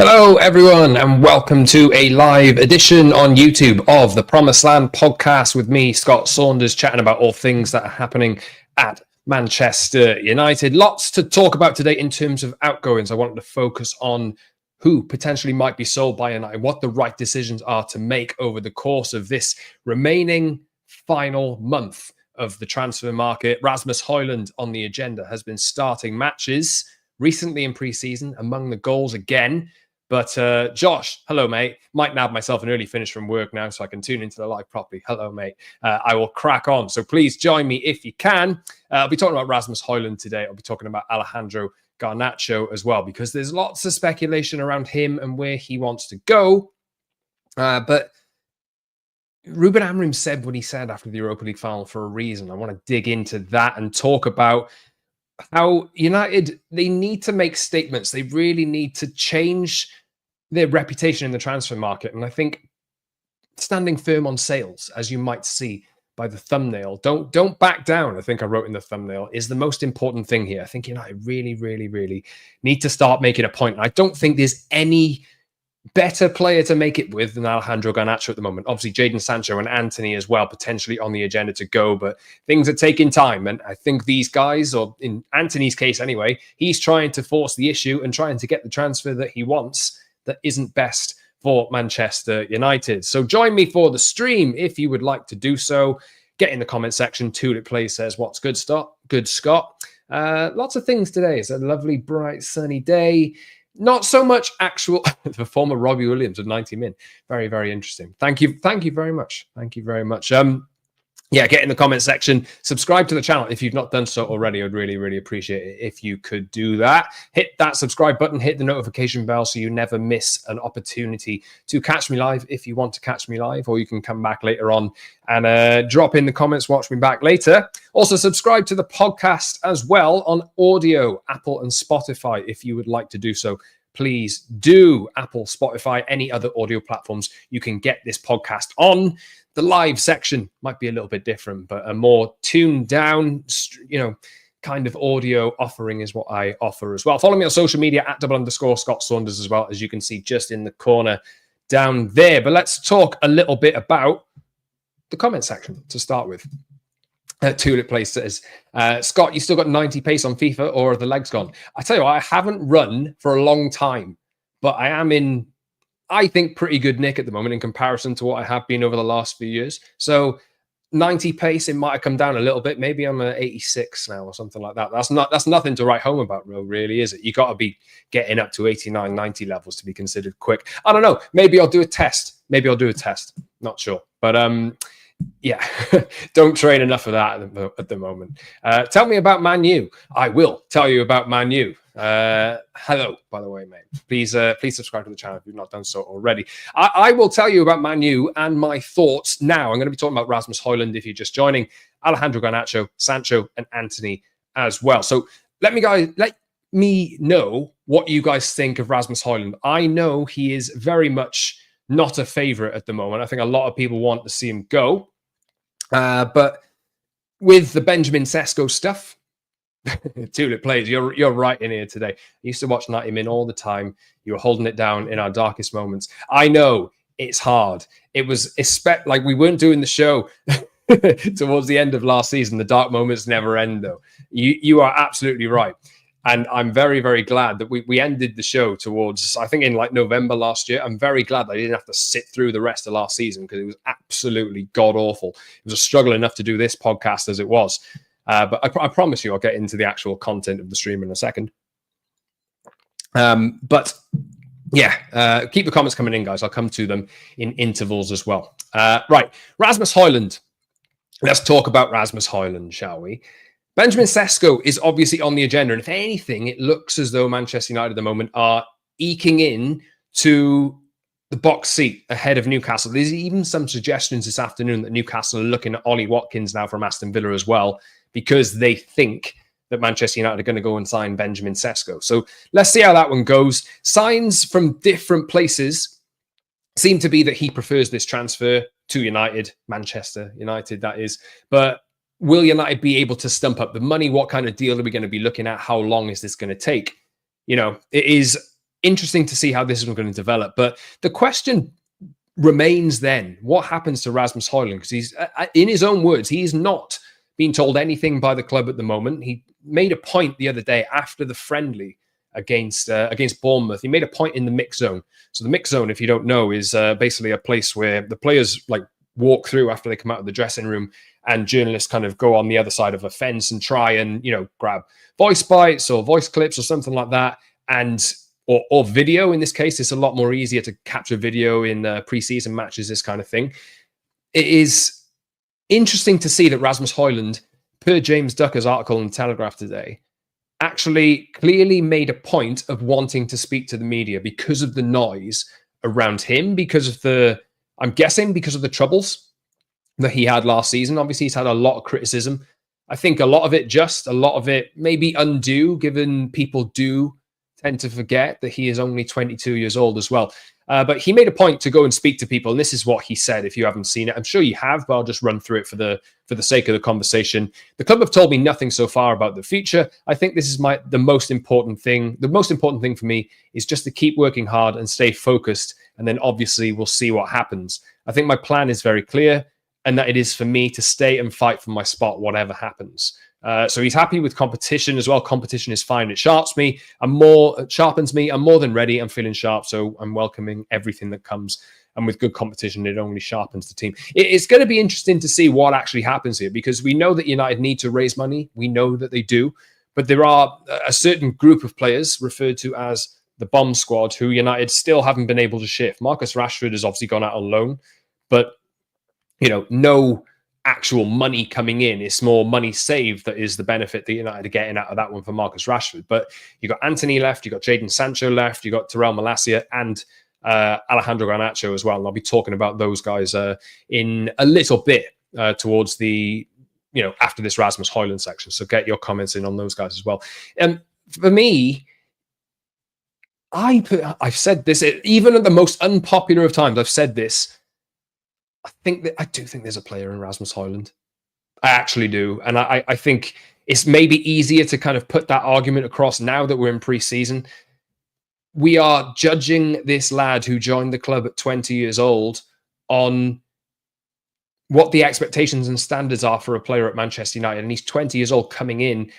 Hello, everyone, and welcome to a live edition on YouTube of the Promised Land podcast with me, Scott Saunders, chatting about all things that are happening at Manchester United. Lots to talk about today in terms of outgoings. I wanted to focus on who potentially might be sold by United, what the right decisions are to make over the course of this remaining final month of the transfer market. Rasmus Hojlund on the agenda has been starting matches recently in pre-season, among the goals again. But Josh, hello, mate. Might nab myself an early finish from work now so I can tune into the live properly. Hello, mate. I will crack on. So please join me if you can. I'll be talking about Rasmus Hojlund today. I'll be talking about Alejandro Garnacho as well, because there's lots of speculation around him and where he wants to go. But Ruben Amorim said what he said after the Europa League final for a reason. I want to dig into that and talk about how United, they need to make statements. They really need to change their reputation in the transfer market. And I think standing firm on sales, as you might see by the thumbnail, don't back down, I think I wrote in the thumbnail, is the most important thing here. I think United really need to start making a point. And I don't think there's any better player to make it with than Alejandro Garnacho at the moment. Obviously, Jadon Sancho and Antony as well, potentially on the agenda to go, but things are taking time. And I think these guys, or in Antony's case anyway, he's trying to force the issue and trying to get the transfer that he wants that isn't best for Manchester United. So join me for the stream if you would like to do so. Get in the comment section. Tulip Plays says, what's good, Scott? Good, Scott. Lots of things today. It's a lovely, bright, sunny day. Not so much actual the former Robbie Williams of 90 min. Very interesting. Thank you very much. Thank you very much. Yeah, get in the comment section. Subscribe to the channel if you've not done so already. I'd really appreciate it if you could do that. Hit that subscribe button, hit the notification bell so you never miss an opportunity to catch me live if you want to catch me live, or you can come back later on and drop in the comments, watch me back later. Also, subscribe to the podcast as well on audio, Apple and Spotify if you would like to do so. Please do. Apple, Spotify, any other audio platforms you can get this podcast on. The live section might be a little bit different, but a more tuned down, kind of audio offering is what I offer as well. Follow me on social media at @_Scott Saunders as well, as you can see just in the corner down there. But let's talk a little bit about the comment section to start with. Tulip Place says, Scott, you still got 90 pace on FIFA, or are the legs gone? I tell you what, I haven't run for a long time, but I am in, I think, pretty good nick at the moment in comparison to what I have been over the last few years. So 90 pace, it might have come down a little bit. Maybe I'm at 86 now or something like that. That's nothing to write home about, really, is it? You got to be getting up to 89, 90 levels to be considered quick. I don't know. Maybe I'll do a test. Not sure. But yeah, don't train enough of that at the moment. Tell me about Man U. I will tell you about Man U. Hello, by the way, mate. Please subscribe to the channel if you've not done so already. I will tell you about Man U and my thoughts now. I'm going to be talking about Rasmus Hojlund if you're just joining, Alejandro Garnacho, Sancho, and Antony as well. So let me know what you guys think of Rasmus Hojlund. I know he is very much not a favorite at the moment. I think a lot of people want to see him go. But with the Benjamin Sesko stuff, Tulip Plays, you're right in here today. I used to watch 90 Min all the time. You were holding it down in our darkest moments. I know it's hard. It was like we weren't doing the show towards the end of last season. The dark moments never end, though. You are absolutely right. And I'm very glad that we ended the show towards, I think, in like November last year. I'm very glad that I didn't have to sit through the rest of last season, because it was absolutely god-awful. It was a struggle enough to do this podcast as it was. But I promise you I'll get into the actual content of the stream in a second. But yeah, keep the comments coming in, guys. I'll come to them in intervals as well. Right, Rasmus Hojlund. Let's talk about Rasmus Hojlund, shall we? Benjamin Sesko is obviously on the agenda, and if anything, it looks as though Manchester United at the moment are eking in to the box seat ahead of Newcastle. There's even some suggestions this afternoon that Newcastle are looking at Ollie Watkins now from Aston Villa as well, because they think that Manchester United are going to go and sign Benjamin Sesko. So let's see how that one goes. Signs from different places seem to be that he prefers this transfer to United, Manchester United, that is. But will United be able to stump up the money? What kind of deal are we going to be looking at? How long is this going to take? You know, it is interesting to see how this is going to develop. But the question remains then, what happens to Rasmus Hojlund? Because he's, in his own words, he's not being told anything by the club at the moment. He made a point the other day after the friendly against Bournemouth. He made a point in the mix zone. So the mix zone, if you don't know, is basically a place where the players like walk through after they come out of the dressing room, and journalists kind of go on the other side of a fence and try and, you know, grab voice bites or voice clips or something like that. And or video. In this case, it's a lot more easier to capture video in preseason matches, this kind of thing. It is interesting to see that Rasmus Hojlund, per James Ducker's article in the Telegraph today, actually clearly made a point of wanting to speak to the media because of the noise around him, because of the, I'm guessing, because of the troubles that he had last season. Obviously, he's had a lot of criticism. I think a lot of it just, a lot of it maybe undue, given people do tend to forget that he is only 22 years old as well. But he made a point to go and speak to people, and this is what he said. If you haven't seen it, I'm sure you have, but I'll just run through it for the sake of the conversation. The club have told me nothing so far about the future. I think this is the most important thing. The most important thing for me is just to keep working hard and stay focused, and then obviously we'll see what happens. I think my plan is very clear, and that it is for me to stay and fight for my spot, whatever happens. So he's happy with competition as well. Competition is fine. It sharpens me. I'm more than ready. I'm feeling sharp. So I'm welcoming everything that comes. And with good competition, it only sharpens the team. It's going to be interesting to see what actually happens here, because we know that United need to raise money. We know that they do. But there are a certain group of players referred to as the bomb squad who United still haven't been able to shift. Marcus Rashford has obviously gone out on loan, but you know, no actual money coming in. It's more money saved that is the benefit that United are getting out of that one for Marcus Rashford. But you got Anthony left, you got Jadon Sancho left, you got Terrell Malacia and Alejandro Garnacho as well. And I'll be talking about those guys in a little bit towards the, you know, after this Rasmus Hojlund section. So get your comments in on those guys as well. For me, I've said this, even at the most unpopular of times, I've said this. I do think there's a player in Rasmus Hojlund. I actually do. And I think it's maybe easier to kind of put that argument across now that we're in pre-season. We are judging this lad who joined the club at 20 years old on what the expectations and standards are for a player at Manchester United. And he's 20 years old coming in.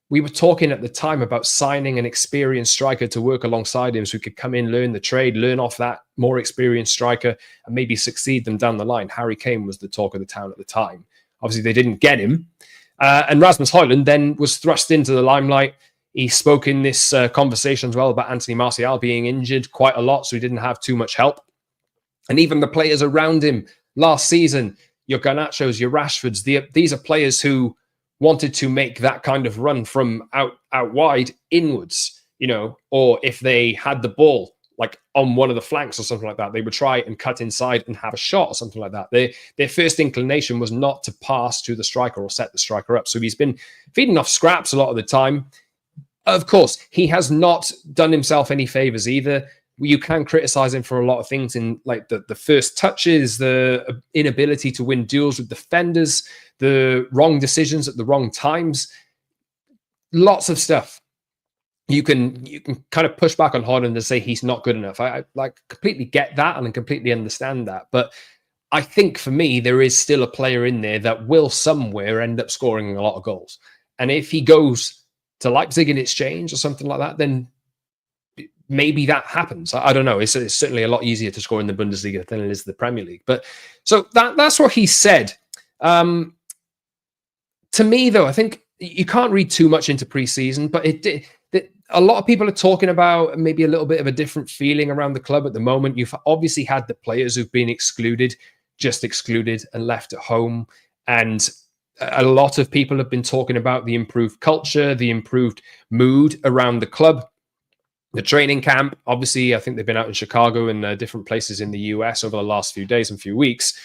We were talking at the time about signing an experienced striker to work alongside him so he could come in, learn the trade, learn off that more experienced striker, and maybe succeed them down the line. Harry Kane was the talk of the town at the time. Obviously, they didn't get him. And Rasmus Hojlund then was thrust into the limelight. He spoke in this conversation as well about Anthony Martial being injured quite a lot, so he didn't have too much help. And even the players around him last season, your Garnachos, your Rashfords, these are players who wanted to make that kind of run from out wide inwards, you know, or if they had the ball like on one of the flanks or something like that, they would try and cut inside and have a shot or something like that. Their first inclination was not to pass to the striker or set the striker up. So he's been feeding off scraps a lot of the time. Of course, he has not done himself any favors either. You can criticize him for a lot of things in like the first touches, the inability to win duels with defenders, the wrong decisions at the wrong times, lots of stuff. You can kind of push back on Hojlund and say he's not good enough. I like completely get that and I completely understand that. But I think for me, there is still a player in there that will somewhere end up scoring a lot of goals. And if he goes to Leipzig in exchange or something like that, then maybe that happens. I don't know. It's certainly a lot easier to score in the Bundesliga than it is the Premier League. But so that's what he said. To me, though, I think you can't read too much into preseason, but a lot of people are talking about maybe a little bit of a different feeling around the club at the moment. You've obviously had the players who've been excluded and left at home. And a lot of people have been talking about the improved culture, the improved mood around the club. The training camp, obviously, I think they've been out in Chicago and different places in the US over the last few days and few weeks.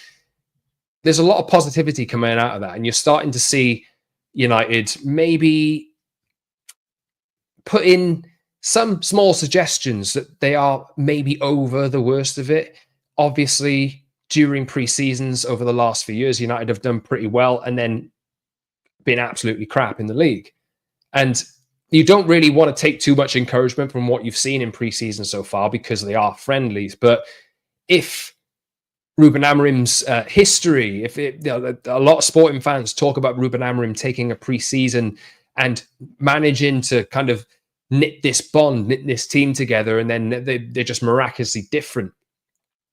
There's a lot of positivity coming out of that. And you're starting to see United maybe put in some small suggestions that they are maybe over the worst of it. Obviously, during pre-seasons over the last few years, United have done pretty well and then been absolutely crap in the league. And you don't really want to take too much encouragement from what you've seen in preseason so far because they are friendlies. But if Ruben Amorim's history, a lot of sporting fans talk about Ruben Amorim taking a preseason and managing to kind of knit this team together, and then they're just miraculously different.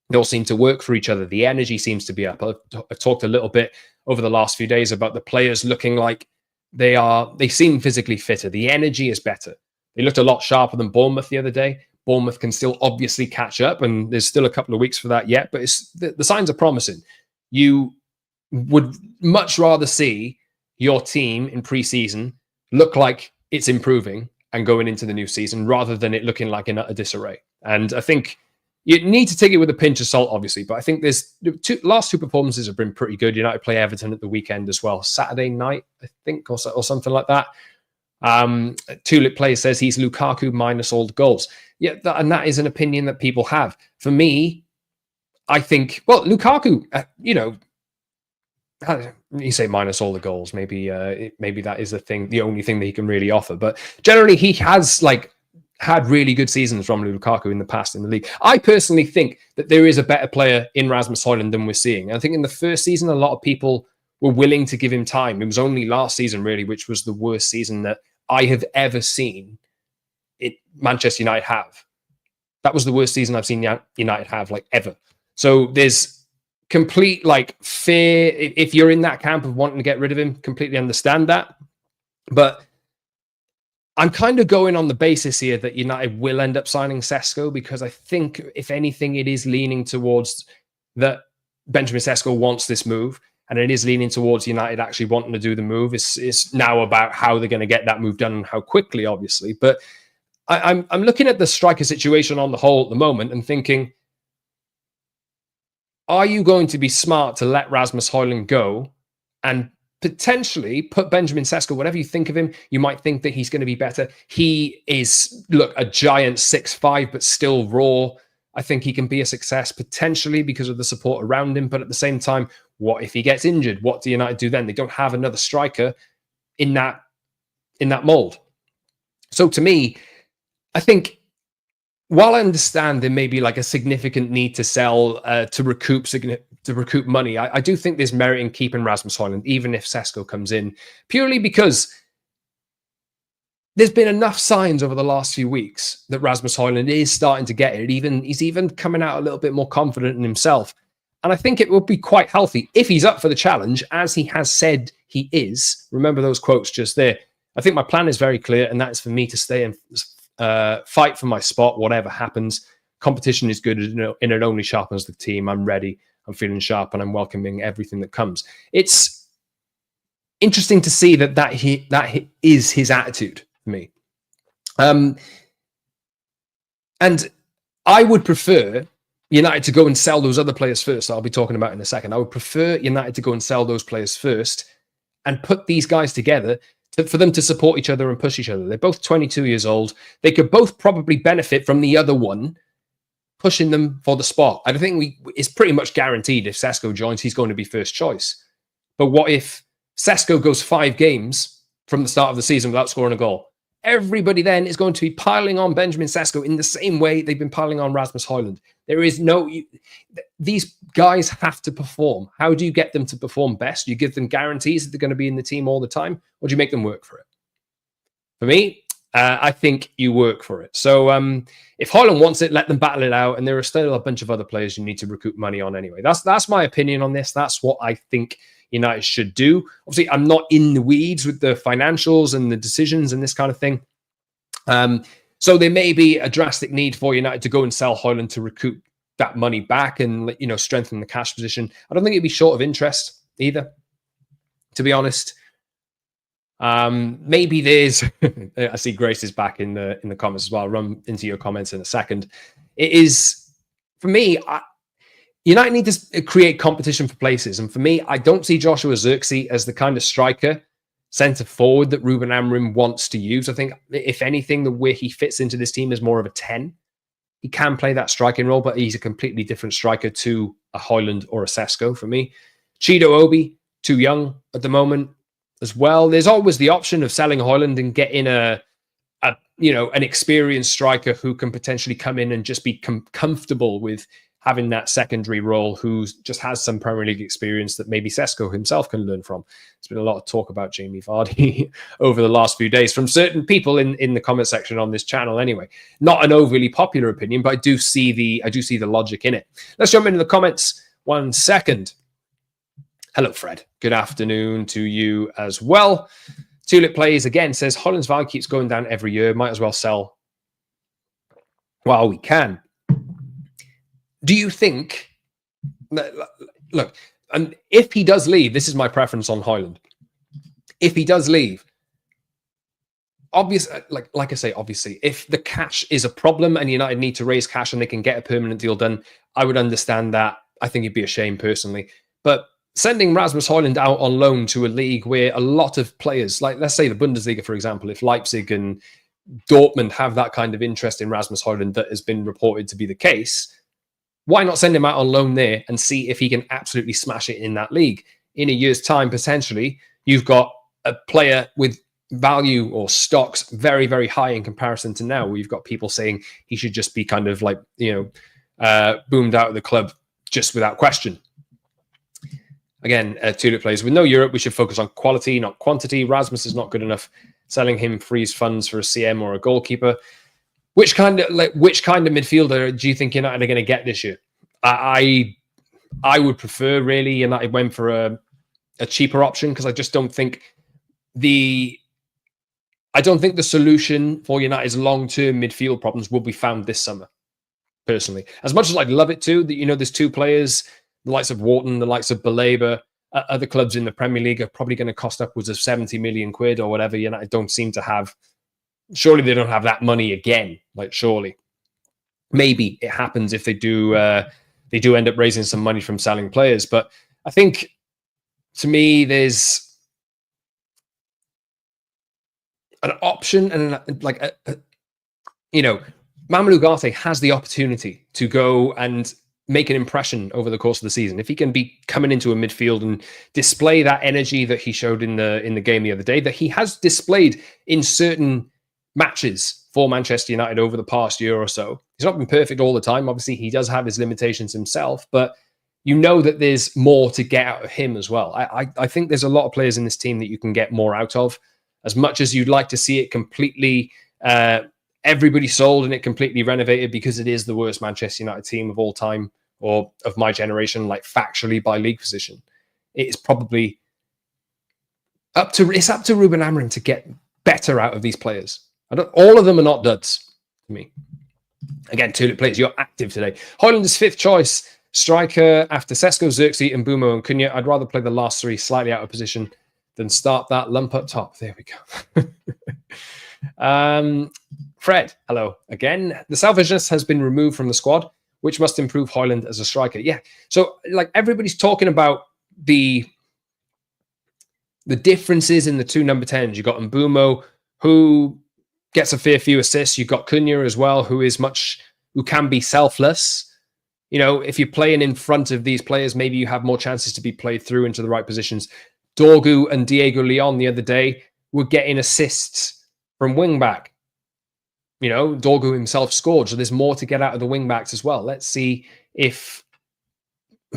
They all seem to work for each other. The energy seems to be up. I've talked a little bit over the last few days about the players looking like they seem physically fitter. The energy is better. They looked a lot sharper than Bournemouth the other day. Bournemouth can still obviously catch up, and there's still a couple of weeks for that yet, but the signs are promising. You would much rather see your team in preseason look like it's improving and going into the new season rather than it looking like in utter disarray. And I think you need to take it with a pinch of salt, obviously, but I think there's last two performances have been pretty good. United play Everton at the weekend as well, Saturday night, I think, or something like that. Tulip Player says he's Lukaku minus all the goals. Yeah, and that is an opinion that people have. For me, I think, well, Lukaku, you say minus all the goals. Maybe that is the only thing that he can really offer. But generally, he has had really good seasons from Lukaku in the past in the league. I personally think that there is a better player in Rasmus Hojlund than we're seeing. I think in the first season, a lot of people were willing to give him time. It was only last season, really, which was the worst season that I have ever seen Manchester United have. That was the worst season I've seen United have, ever. So there's complete, fear. If you're in that camp of wanting to get rid of him, completely understand that. But I'm kind of going on the basis here that United will end up signing Sesko, because I think, if anything, it is leaning towards that Benjamin Sesko wants this move, and it is leaning towards United actually wanting to do the move. It's now about how they're going to get that move done and how quickly, obviously. But I'm looking at the striker situation on the whole at the moment and thinking, are you going to be smart to let Rasmus Hojlund go and potentially put Benjamin Sesko, whatever you think of him, you might think that he's going to be better. He is, a giant 6'5", but still raw. I think he can be a success potentially because of the support around him. But at the same time, what if he gets injured? What do United do then? They don't have another striker in that mold. So to me, I think, while I understand there may be a significant need to sell to recoup money, I do think there's merit in keeping Rasmus Hojlund, even if Sesko comes in, purely because there's been enough signs over the last few weeks that Rasmus Hojlund is starting to get it. He's even coming out a little bit more confident in himself. And I think it would be quite healthy if he's up for the challenge, as he has said he is. Remember those quotes just there. I think my plan is very clear, and that is for me to stay and fight for my spot, whatever happens. Competition is good, and it only sharpens the team. I'm ready. I'm feeling sharp, and I'm welcoming everything that comes. It's interesting to see that is his attitude for me. And I would prefer United to go and sell those other players first. I'll be talking about in a second. I would prefer United to go and sell those players first and put these guys together for them to support each other and push each other. They're both 22 years old. They could both probably benefit from the other one pushing them for the spot. I think it's pretty much guaranteed if Sesko joins, he's going to be first choice. But what if Sesko goes 5 games from the start of the season without scoring a goal? Everybody then is going to be piling on Benjamin Sesko in the same way they've been piling on Rasmus Hojlund. There is these guys have to perform. How do you get them to perform best? Do you give them guarantees that they're going to be in the team all the time, or do you make them work for it? For me, I think you work for it. So if Hojlund wants it, let them battle it out. And there are still a bunch of other players you need to recoup money on anyway. That's my opinion on this. That's what I think United should do. Obviously, I'm not in the weeds with the financials and the decisions and this kind of thing. So there may be a drastic need for United to go and sell Hojlund to recoup that money back and, strengthen the cash position. I don't think it'd be short of interest either, to be honest. Maybe there's, I see Grace is back in the comments as well. I'll run into your comments in a second. It is, for me, United need to create competition for places. And for me, I don't see Joshua Zirkzee as the kind of striker, centre forward that Ruben Amorim wants to use. I think, if anything, the way he fits into this team is more of a 10. He can play that striking role, but he's a completely different striker to a Hojlund or a Sesko for me. Chido Obi, too young at the moment as well. There's always the option of selling Hojlund and getting a an experienced striker who can potentially come in and just be comfortable with having that secondary role, who just has some Premier League experience that maybe Sesko himself can learn from. There's been a lot of talk about Jamie Vardy over the last few days from certain people in the comment section on this channel. Anyway, not an overly popular opinion, but I do see the logic in it. Let's jump into the comments 1 second. Hello, Fred. Good afternoon to you as well. Tulip Plays again says Hojlund's value keeps going down every year. Might as well sell while we can. Do you think, look, and if he does leave, this is my preference on Hojlund. If he does leave, obviously, like I say, obviously, if the cash is a problem and United need to raise cash and they can get a permanent deal done, I would understand that. I think it'd be a shame personally. But sending Rasmus Hojlund out on loan to a league where a lot of players, like let's say the Bundesliga, for example, if Leipzig and Dortmund have that kind of interest in Rasmus Hojlund that has been reported to be the case, why not send him out on loan there and see if he can absolutely smash it in that league? In a year's time, potentially, you've got a player with value or stocks very, very high in comparison to now, where you've got people saying he should just be kind of like, boomed out of the club just without question. Again, Tulip Plays, with no Europe, we should focus on quality, not quantity. Rasmus is not good enough. Selling him frees funds for a CM or a goalkeeper. Which kind of midfielder do you think United are going to get this year? I would prefer really United went for a cheaper option, because I just don't think the solution for United's long-term midfield problems will be found this summer. Personally, as much as I'd love it too, that there's two players, the likes of Wharton, the likes of Baleba, other clubs in the Premier League are probably going to cost upwards of 70 million quid or whatever. United don't seem to have. Surely they don't have that money again. Surely, maybe it happens if they do end up raising some money from selling players. But I think, to me, there's an option, and Mamadou Ugarte has the opportunity to go and make an impression over the course of the season. If he can be coming into a midfield and display that energy that he showed in the game the other day, that he has displayed in certain matches for Manchester United over the past year or so. He's not been perfect all the time. Obviously, he does have his limitations himself, but that there's more to get out of him as well. I think there's a lot of players in this team that you can get more out of. As much as you'd like to see it completely, everybody sold and it completely renovated, because it is the worst Manchester United team of all time, or of my generation, factually by league position. It is probably up to Ruben Amorim to get better out of these players. All of them are not duds to me. Again, Tulip Plays, you're active today. Hojlund is 5th choice striker after Sesko, Xerxes, and Mbumo and Cunha. I'd rather play the last 3 slightly out of position than start that lump up top. There we go. Fred, hello again. The selfishness has been removed from the squad, which must improve Hojlund as a striker. Yeah. So everybody's talking about the differences in the two number 10s. You've got Mbumo, who gets a fair few assists. You've got Cunha as well, who can be selfless. If you're playing in front of these players, maybe you have more chances to be played through into the right positions. Dorgu and Diego Leon the other day were getting assists from wing back. Dorgu himself scored, so there's more to get out of the wing backs as well. Let's see if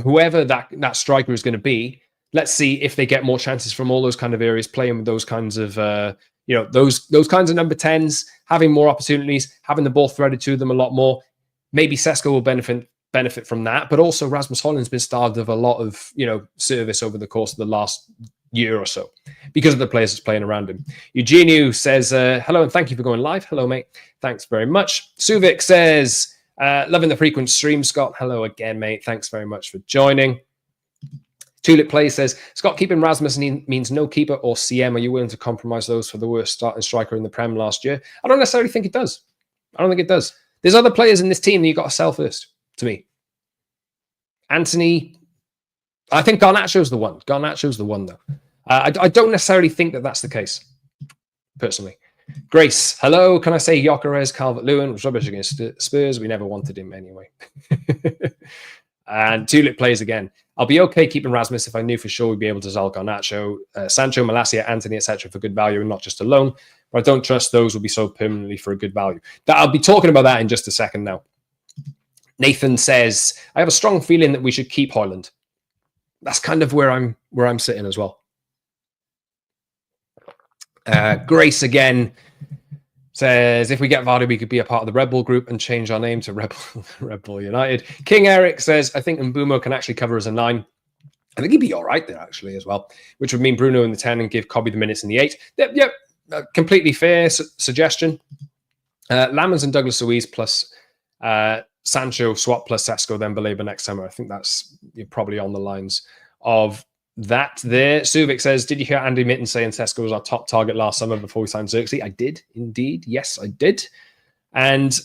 whoever that striker is going to be, let's see if they get more chances from all those kind of areas, playing with those kinds of those kinds of number 10s, having more opportunities, having the ball threaded to them a lot more. Maybe Sesko will benefit from that, but also Rasmus Hojlund's been starved of a lot of service over the course of the last year or so because of the players that's playing around him. Eugenio says, hello and thank you for going live. Hello, mate. Thanks very much. Suvik says, loving the frequent stream, Scott. Hello again, mate. Thanks very much for joining. Tulip Play says, Scott, keeping Rasmus means no keeper or CM. Are you willing to compromise those for the worst starting striker in the Prem last year? I don't necessarily think it does. I don't think it does. There's other players in this team that you've got to sell first, to me. Anthony, I think Garnacho's the one. Garnacho's the one, though. I don't necessarily think that that's the case, personally. Grace, hello. Can I say Gyökeres, Calvert-Lewin was rubbish against Spurs? We never wanted him anyway. And Tulip plays again. I'll be okay keeping Rasmus if I knew for sure we'd be able to sell Garnacho, Sancho, Malacia, Anthony, etc. for good value and not just a loan. But I don't trust those will be sold permanently for a good value. I'll be talking about that in just a second now. Nathan says, I have a strong feeling that we should keep Hojlund. That's kind of where I'm sitting as well. Grace again says, if we get Vardy, we could be a part of the Red Bull group and change our name to Red Bull United. King Eric says, I think Mbumo can actually cover as a 9. I think he'd be all right there, actually, as well, which would mean Bruno in the 10 and give Cobby the minutes in the 8. Yep, completely fair suggestion. Lammers and Douglas Luiz plus Sancho swap plus Sesko, then Belabor next summer. I think you're probably on the lines of that there. Suvic says, did you hear Andy Mitten saying Sesko was our top target last summer before we signed Xerxes? I did, indeed. Yes, I did. And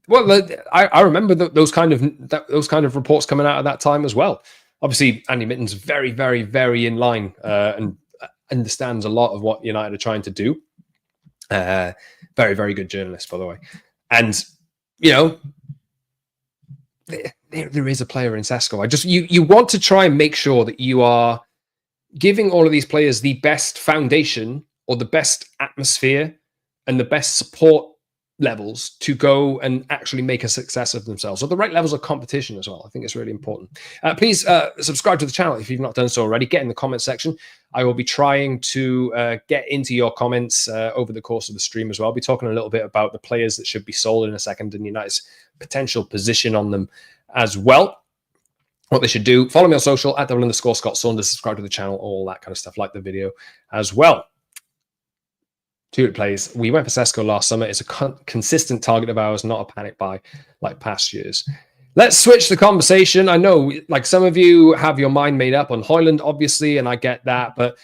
well, I remember those kind of reports coming out at that time as well. Obviously, Andy Mitten's very, very, very in line and understands a lot of what United are trying to do. Very, very good journalist, by the way. And, you know, there is a player in Sesko. You want to try and make sure that you are giving all of these players the best foundation or the best atmosphere and the best support levels to go and actually make a success of themselves. So the right levels of competition as well. I think it's really important. Please subscribe to the channel if you've not done so already. Get in the comment section. I will be trying to get into your comments over the course of the stream as well. I'll be talking a little bit about the players that should be sold in a second and United's potential position on them as well. What they should do. Follow me on social at @_Scott Saunders. Subscribe to the channel, all that kind of stuff, like the video as well. Tulip plays. We went for Sesko last summer. It's a consistent target of ours, not a panic buy like past years. Let's switch the conversation. I know, like, some of you have your mind made up on Hojlund, obviously, and I get that. But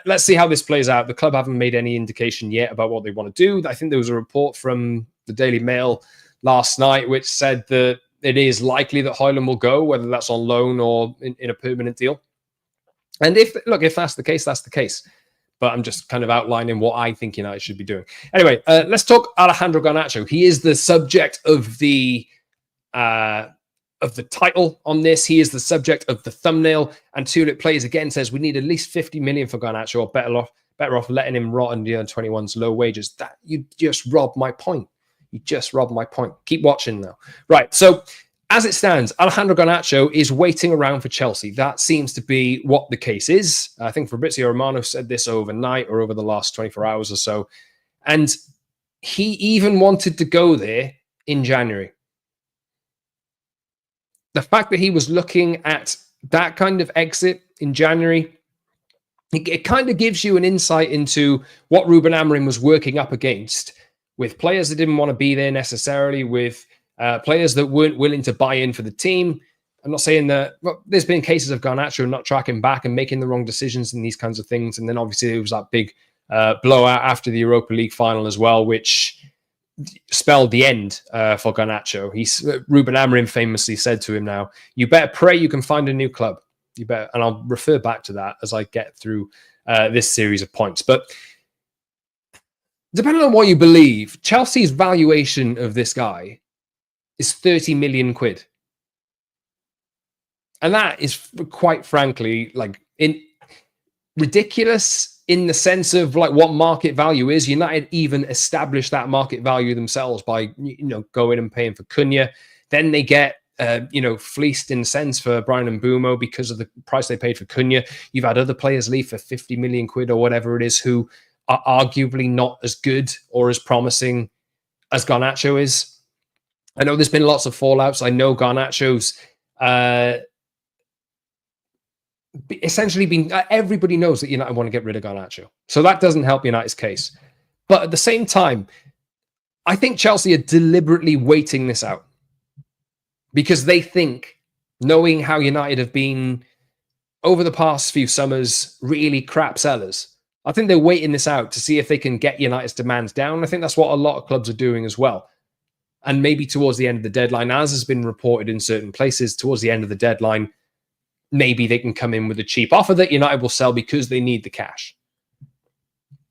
let's see how this plays out. The club haven't made any indication yet about what they want to do. I think there was a report from the Daily Mail last night which said that it is likely that Hojlund will go, whether that's on loan or in a permanent deal. And if that's the case, that's the case. But I'm just kind of outlining what I think United should be doing. Anyway, let's talk Alejandro Garnacho. He is the subject of the title on this. He is the subject of the thumbnail. And Tulip plays again says we need at least 50 million for Garnacho, or better off letting him rot on the under-21's low wages. That you just robbed my point. You just robbed my point. Keep watching now. Right. So as it stands, Alejandro Garnacho is waiting around for Chelsea. That seems to be what the case is. I think Fabrizio Romano said this overnight or over the last 24 hours or so. And he even wanted to go there in January. The fact that he was looking at that kind of exit in January, it kind of gives you an insight into what Ruben Amorim was working up against, with players that didn't want to be there necessarily, with players that weren't willing to buy in for the team. I'm not saying that there's been cases of Garnacho not tracking back and making the wrong decisions and these kinds of things. And then obviously there was that big blowout after the Europa League final as well, which spelled the end for Garnacho. Ruben Amorim famously said to him, now, you better pray you can find a new club. You better, and I'll refer back to that as I get through this series of points. But depending on what you believe, Chelsea's valuation of this guy is 30 million quid. And that is, quite frankly, ridiculous in the sense of what market value is. United even established that market value themselves by going and paying for Cunha. Then they get fleeced in a sense for Brian Mbumo because of the price they paid for Cunha. You've had other players leave for 50 million quid or whatever it is who are arguably not as good or as promising as Garnacho is. I know there's been lots of fallouts. I know Garnacho's essentially been... everybody knows that United want to get rid of Garnacho. So that doesn't help United's case. But at the same time, I think Chelsea are deliberately waiting this out because they think, knowing how United have been over the past few summers, really crap sellers, I think they're waiting this out to see if they can get United's demands down. I think that's what a lot of clubs are doing as well. And maybe towards the end of the deadline, as has been reported in certain places, towards the end of the deadline, maybe they can come in with a cheap offer that United will sell because they need the cash.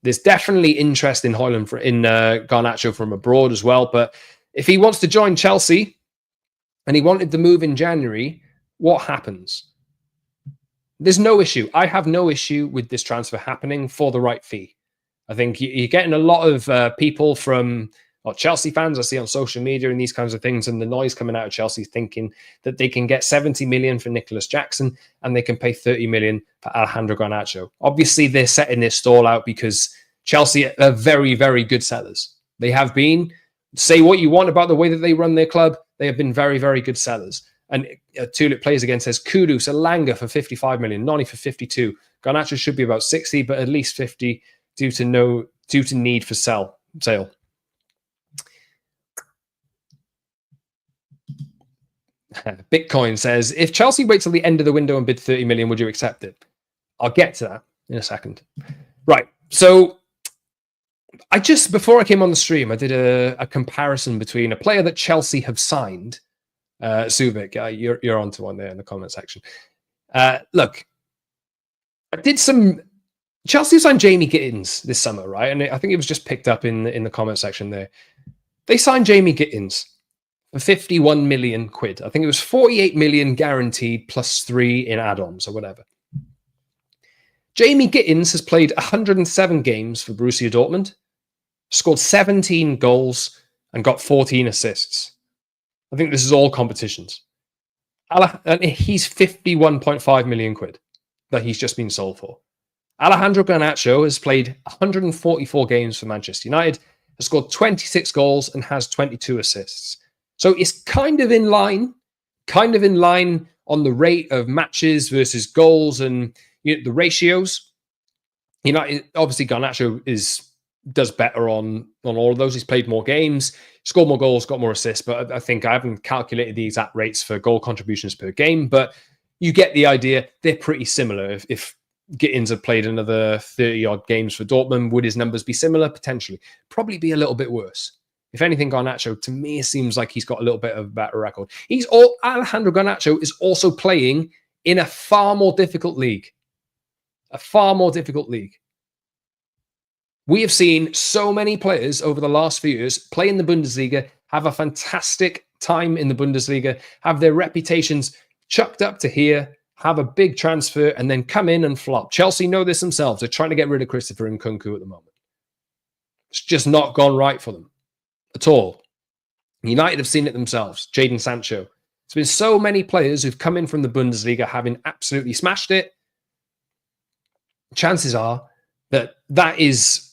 There's definitely interest in Hojlund in Garnacho from abroad as well. But if he wants to join Chelsea and he wanted the move in January, what happens? There's no issue. I have no issue with this transfer happening for the right fee. I think you're getting a lot of people from Chelsea fans I see on social media and these kinds of things, and the noise coming out of Chelsea thinking that they can get 70 million for Nicholas Jackson and they can pay 30 million for Alejandro Garnacho. Obviously, they're setting their stall out because Chelsea are very, very good sellers. They have been. Say what you want about the way that they run their club. They have been very, very good sellers. And Tulip Plays Again says, Kudus, Elanga for 55 million, Noni for 52. Garnacho should be about 60, but at least 50 due to need for sale. Bitcoin says, if Chelsea wait till the end of the window and bid 30 million, would you accept it? I'll get to that in a second. Right. So before I came on the stream, I did a comparison between a player that Chelsea have signed. Subic, you're onto one there in the comment section. Look, I did some. Chelsea signed Jamie Gittins this summer, right? And I think it was just picked up in the comment section there. They signed Jamie Gittins for 51 million quid. I think it was 48 million guaranteed plus 3 in add-ons or whatever. Jamie Gittins has played 107 games for Borussia Dortmund, scored 17 goals, and got 14 assists. I think this is all competitions. And he's 51.5 million quid that he's just been sold for. Alejandro Garnacho has played 144 games for Manchester United, has scored 26 goals, and has 22 assists. So it's kind of in line on the rate of matches versus goals and the ratios. Obviously Garnacho does better on all of those. He's played more games, scored more goals, got more assists, but I think I haven't calculated the exact rates for goal contributions per game, but you get the idea. They're pretty similar. If Gittins had played another 30-odd games for Dortmund, would his numbers be similar? Potentially. Probably be a little bit worse. If anything, Garnacho, to me, seems like he's got a little bit of a better record. Alejandro Garnacho is also playing in a far more difficult league. A far more difficult league. We have seen so many players over the last few years play in the Bundesliga, have a fantastic time in the Bundesliga, have their reputations chucked up to here, have a big transfer, and then come in and flop. Chelsea know this themselves. They're trying to get rid of Christopher Nkunku at the moment. It's just not gone right for them at all. United have seen it themselves. Jadon Sancho. There's been so many players who've come in from the Bundesliga having absolutely smashed it. Chances are that is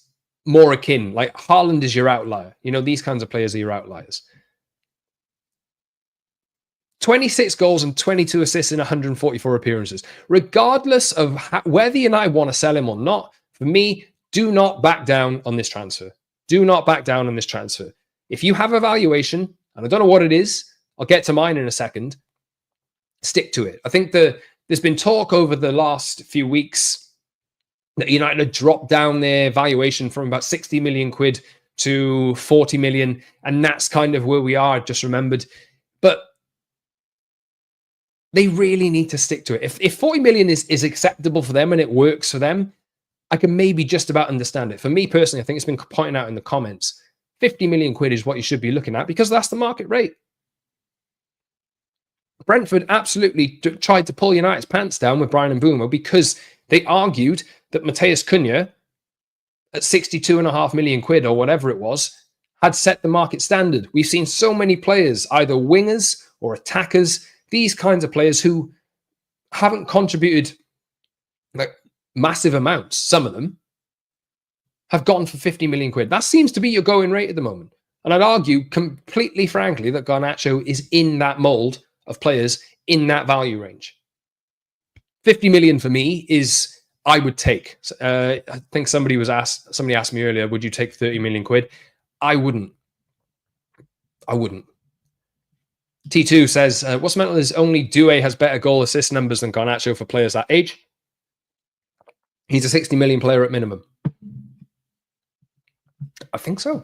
more akin. Like Haaland is your outlier. These kinds of players are your outliers. 26 goals and 22 assists in 144 appearances. Regardless of whether United want to sell him or not, for me, do not back down on this transfer. Do not back down on this transfer. If you have a valuation, and I don't know what it is, I'll get to mine in a second, stick to it. I think there's been talk over the last few weeks that United had dropped down their valuation from about 60 million quid to 40 million, and that's kind of where we are, I just remembered. But they really need to stick to it. If 40 million is acceptable for them and it works for them, I can maybe just about understand it. For me personally, I think it's been pointed out in the comments, 50 million quid is what you should be looking at because that's the market rate. Brentford absolutely tried to pull United's pants down with Bryan Mbeumo because they argued that Mateus Cunha at 62.5 million quid or whatever it was had set the market standard. We've seen so many players, either wingers or attackers, these kinds of players who haven't contributed like massive amounts, some of them, have gone for 50 million quid. That seems to be your going rate at the moment. And I'd argue completely frankly that Garnacho is in that mold of players in that value range. 50 million for me is, I would take. I think somebody asked me earlier, would you take 30 million quid? I wouldn't. T2 says, what's mental is only Doué has better goal assist numbers than Garnacho for players that age. He's a 60 million player at minimum. I think so.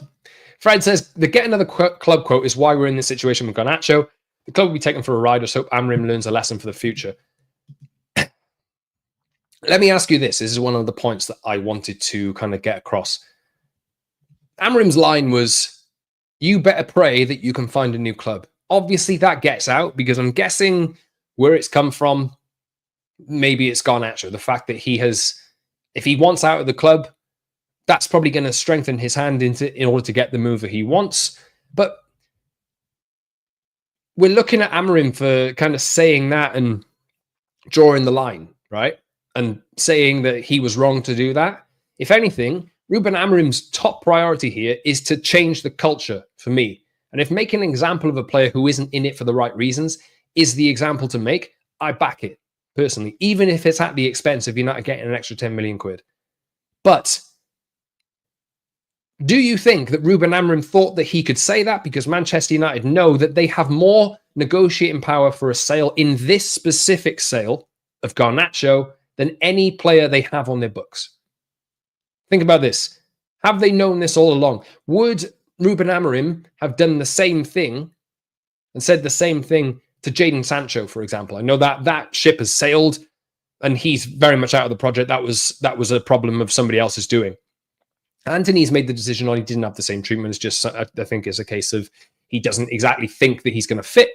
Fred says, the get another club quote is why we're in this situation with Garnacho. The club will be taken for a ride. I hope Amrim learns a lesson for the future. Let me ask you this. This is one of the points that I wanted to kind of get across. Amrim's line was, you better pray that you can find a new club. Obviously, that gets out because I'm guessing where it's come from, maybe it's Garnacho. The fact that if he wants out of the club, that's probably going to strengthen his hand in order to get the mover he wants. But we're looking at Amorim for kind of saying that and drawing the line, right? And saying that he was wrong to do that. If anything, Ruben Amorim's top priority here is to change the culture for me. And if making an example of a player who isn't in it for the right reasons is the example to make, I back it personally, even if it's at the expense of United getting an extra 10 million quid. But do you think that Ruben Amorim thought that he could say that because Manchester United know that they have more negotiating power for a sale in this specific sale of Garnacho than any player they have on their books? Think about this. Have they known this all along? Would Ruben Amorim have done the same thing and said the same thing to Jadon Sancho, for example? I know that ship has sailed and he's very much out of the project. That was a problem of somebody else's doing. Anthony's made the decision on he didn't have the same treatment. It's just, I think it's a case of he doesn't exactly think that he's going to fit.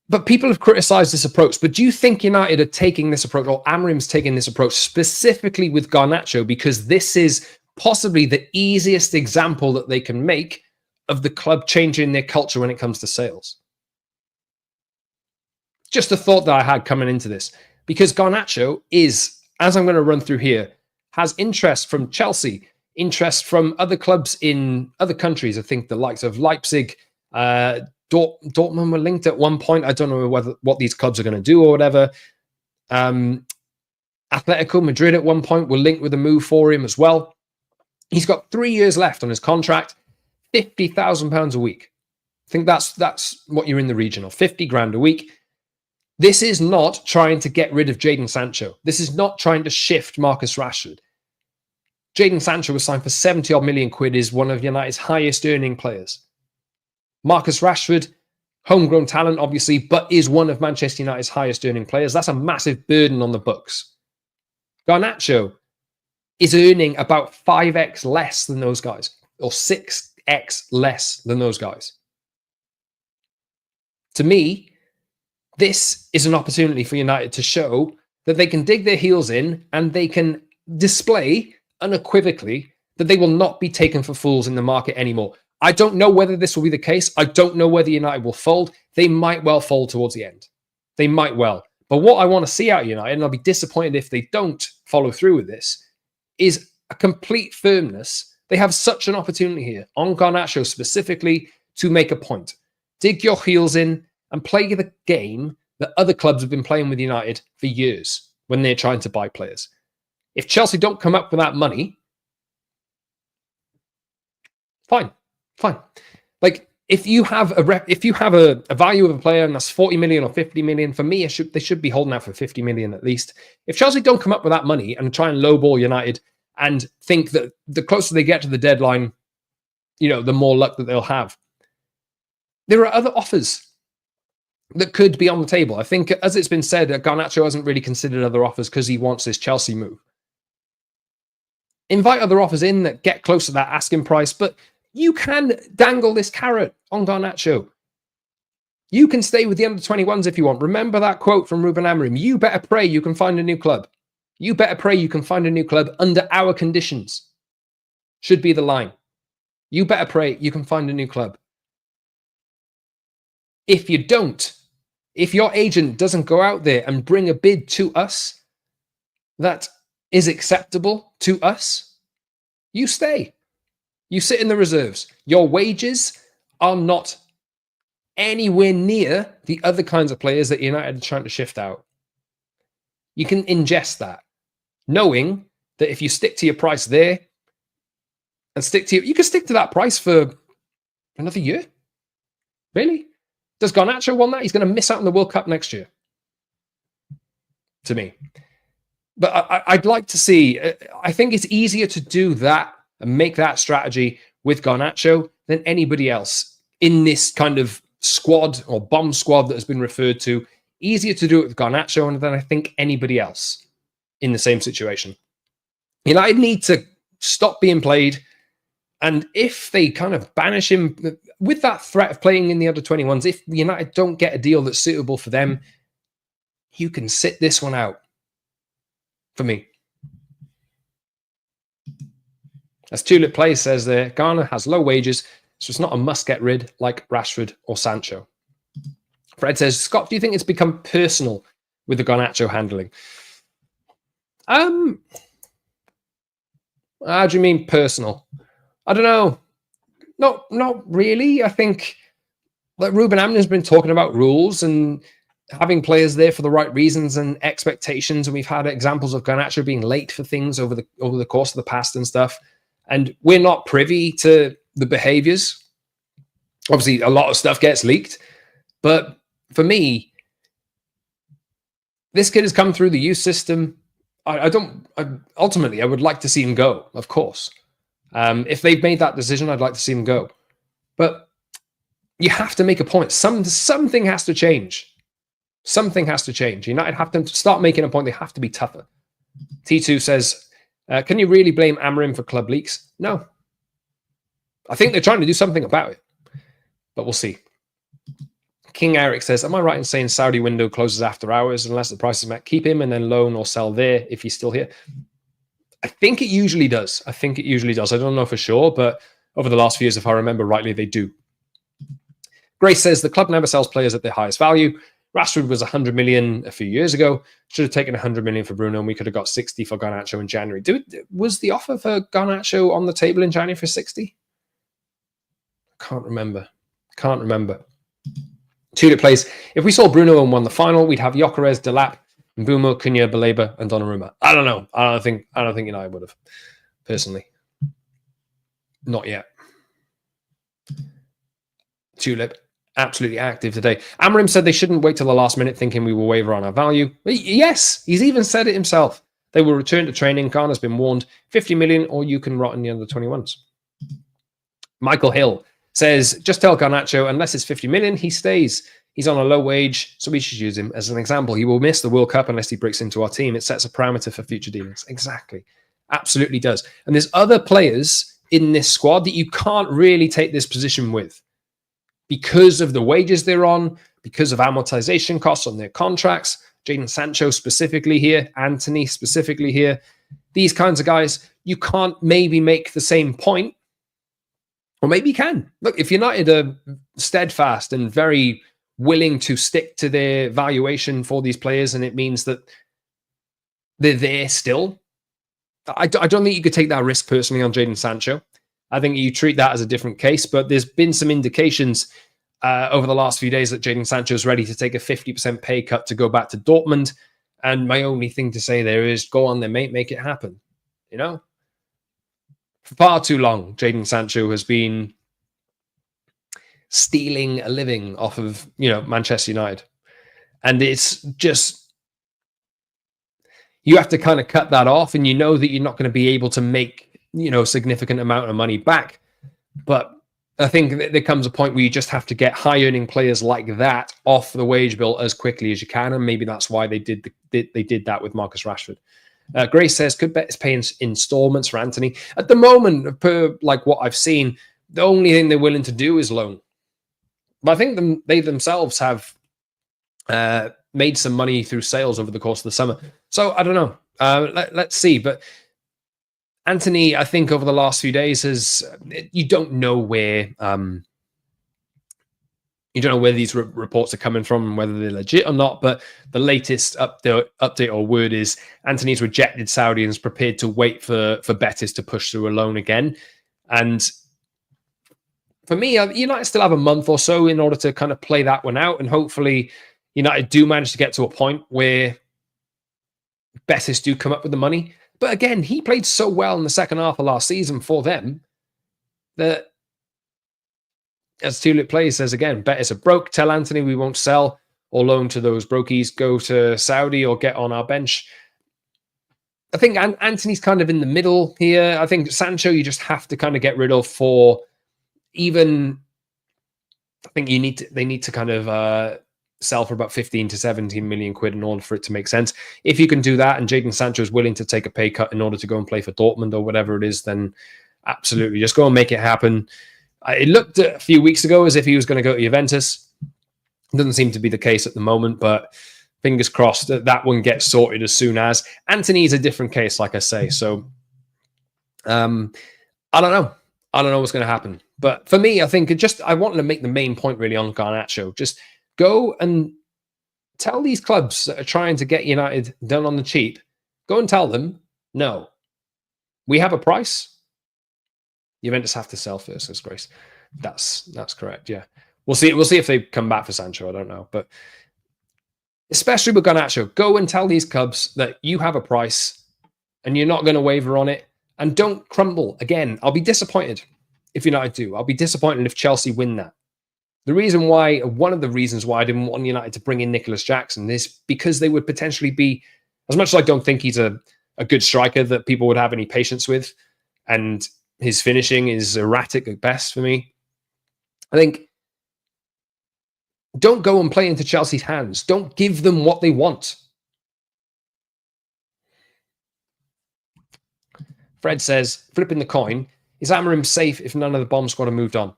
But people have criticized this approach. But do you think United are taking this approach, or Amorim's taking this approach specifically with Garnacho, because this is possibly the easiest example that they can make of the club changing their culture when it comes to sales? Just a thought that I had coming into this, because Garnacho is, as I'm going to run through here, has interest from Chelsea, interest from other clubs in other countries. I think the likes of Leipzig, Dortmund were linked at one point. I don't know what these clubs are going to do or whatever. Atletico Madrid at one point were linked with a move for him as well. He's got 3 years left on his contract, £50,000 a week. I think that's what you're in the region of, 50 grand a week. This is not trying to get rid of Jadon Sancho. This is not trying to shift Marcus Rashford. Jadon Sancho was signed for 70 odd million quid, is one of United's highest earning players. Marcus Rashford, homegrown talent, obviously, but is one of Manchester United's highest earning players. That's a massive burden on the books. Garnacho is earning about 5x less than those guys, or 6x less than those guys. To me, this is an opportunity for United to show that they can dig their heels in and they can display unequivocally that they will not be taken for fools in the market anymore. I don't know whether this will be the case. I don't know whether United will fold. They might well fold towards the end. They might well. But what I want to see out of United, and I'll be disappointed if they don't follow through with this, is a complete firmness. They have such an opportunity here on Garnacho specifically to make a point. Dig your heels in and play the game that other clubs have been playing with United for years when they're trying to buy players. If Chelsea don't come up with that money, fine. Like, if you have a value of a player and that's 40 million or 50 million, for me, they should be holding out for 50 million at least. If Chelsea don't come up with that money and try and lowball United and think that the closer they get to the deadline, the more luck that they'll have, there are other offers that could be on the table. I think, as it's been said, Garnacho hasn't really considered other offers because he wants this Chelsea move. Invite other offers in that get close to that asking price, but you can dangle this carrot on Garnacho. You can stay with the under-21s if you want. Remember that quote from Ruben Amorim. You better pray you can find a new club. You better pray you can find a new club under our conditions. Should be the line. You better pray you can find a new club. If you don't, if your agent doesn't go out there and bring a bid to us that is acceptable to us, you stay. You sit in the reserves. Your wages are not anywhere near the other kinds of players that United are trying to shift out. You can ingest that, knowing that if you stick to your price there and you can stick to that price for another year. Really? Does Garnacho want that? He's going to miss out on the World Cup next year. To me. But I'd like to see, I think it's easier to do that and make that strategy with Garnacho than anybody else in this kind of squad or bomb squad that has been referred to. Easier to do it with Garnacho than I think anybody else in the same situation. United need to stop being played And if they kind of banish him with that threat of playing in the under 21s, if United don't get a deal that's suitable for them, you can sit this one out for me. As Tulip Play says there, Garner has low wages, so it's not a must get rid like Rashford or Sancho. Fred says, Scott, do you think it's become personal with the Garnacho handling? How do you mean personal? I don't know. Not really. I think like Ruben Ammon's been talking about rules and having players there for the right reasons and expectations. And we've had examples of Garnacho being late for things over the course of the past and stuff. And we're not privy to the behaviors. Obviously, a lot of stuff gets leaked. But for me, this kid has come through the youth system. Ultimately, I would like to see him go, of course. If they've made that decision, I'd like to see him go. But you have to make a point. Something has to change. Something has to change. United have to start making a point. They have to be tougher. T2 says, can you really blame Amorim for club leaks? No. I think they're trying to do something about it. But we'll see. King Eric says, am I right in saying Saudi window closes after hours unless the price is met? Keep him and then loan or sell there if he's still here. I think it usually does. I don't know for sure, but over the last few years, if I remember rightly, they do. Grace says, the club never sells players at their highest value. Rashford was 100 million a few years ago. Should have taken 100 million for Bruno, and we could have got 60 for Garnacho in January. Was the offer for Garnacho on the table in January for 60? Can't remember. Tulip plays. If we saw Bruno and won the final, we'd have Gyökeres, Delap, Mbeumo, Cunha, Baleba, and Donnarumma. I don't know. I don't think United would have, personally. Not yet. Tulip, absolutely active today. Amorim said they shouldn't wait till the last minute thinking we will waver on our value. Yes, he's even said it himself. They will return to training. Garner's been warned. 50 million or you can rot in the under 21s. Michael Hill says, just tell Garnacho, unless it's 50 million, he stays. He's on a low wage, so we should use him as an example. He will miss the World Cup unless he breaks into our team. It sets a parameter for future dealings. Exactly. Absolutely does. And there's other players in this squad that you can't really take this position with because of the wages they're on, because of amortization costs on their contracts. Jadon Sancho specifically here, Anthony specifically here. These kinds of guys, you can't maybe make the same point. Or maybe you can. Look, if United are steadfast and very willing to stick to their valuation for these players, and it means that they're there still, I don't think you could take that risk personally on Jadon Sancho. I think you treat that as a different case, but there's been some indications over the last few days that Jadon Sancho is ready to take a 50% pay cut to go back to Dortmund. And my only thing to say there is, go on then, mate, make it happen. You know? For far too long, Jadon Sancho has been stealing a living off of, Manchester United. And it's just, you have to kind of cut that off, and you know that you're not going to be able to make, a significant amount of money back. But I think that there comes a point where you just have to get high-earning players like that off the wage bill as quickly as you can, and maybe that's why they did that with Marcus Rashford. Grace says, could Betis pay installments for Anthony? At the moment, per like what I've seen, the only thing they're willing to do is loan. But I think they themselves have made some money through sales over the course of the summer. So I don't know. Let's see. But Anthony, I think over the last few days you don't know where these reports are coming from and whether they're legit or not. But the latest update or word is Anthony's rejected Saudi and is prepared to wait for Betis to push through a loan again. And for me, United still have a month or so in order to kind of play that one out. And hopefully United do manage to get to a point where Betis do come up with the money. But again, he played so well in the second half of last season for them that, as Tulip Plays says again, Betis are broke. Tell Anthony we won't sell or loan to those brokies. Go to Saudi or get on our bench. I think Anthony's kind of in the middle here. I think Sancho you just have to kind of get rid of for even. I think they need to kind of sell for about 15 to 17 million quid in order for it to make sense. If you can do that and Jadon Sancho is willing to take a pay cut in order to go and play for Dortmund or whatever it is, then Absolutely. Just go and make it happen. It looked a few weeks ago as if he was going to go to Juventus. Doesn't seem to be the case at the moment, but fingers crossed that one gets sorted as soon as. Antony's a different case, like I say. So I don't know. I don't know what's going to happen. But for me, I think I wanted to make the main point really on Garnacho. Just go and tell these clubs that are trying to get United done on the cheap, go and tell them, no, we have a price. Juventus have to sell first, says Grace. That's correct, yeah. We'll see if they come back for Sancho. I don't know. But especially with Garnacho, go and tell these clubs that you have a price and you're not going to waver on it. And don't crumble. Again, I'll be disappointed if United do. I'll be disappointed if Chelsea win that. One of the reasons why I didn't want United to bring in Nicholas Jackson is because they would potentially be, as much as I don't think he's a good striker that people would have any patience with, and his finishing is erratic at best for me, I think don't go and play into Chelsea's hands. Don't give them what they want. Fred says, flipping the coin, is Amorim safe if none of the bomb squad have moved on?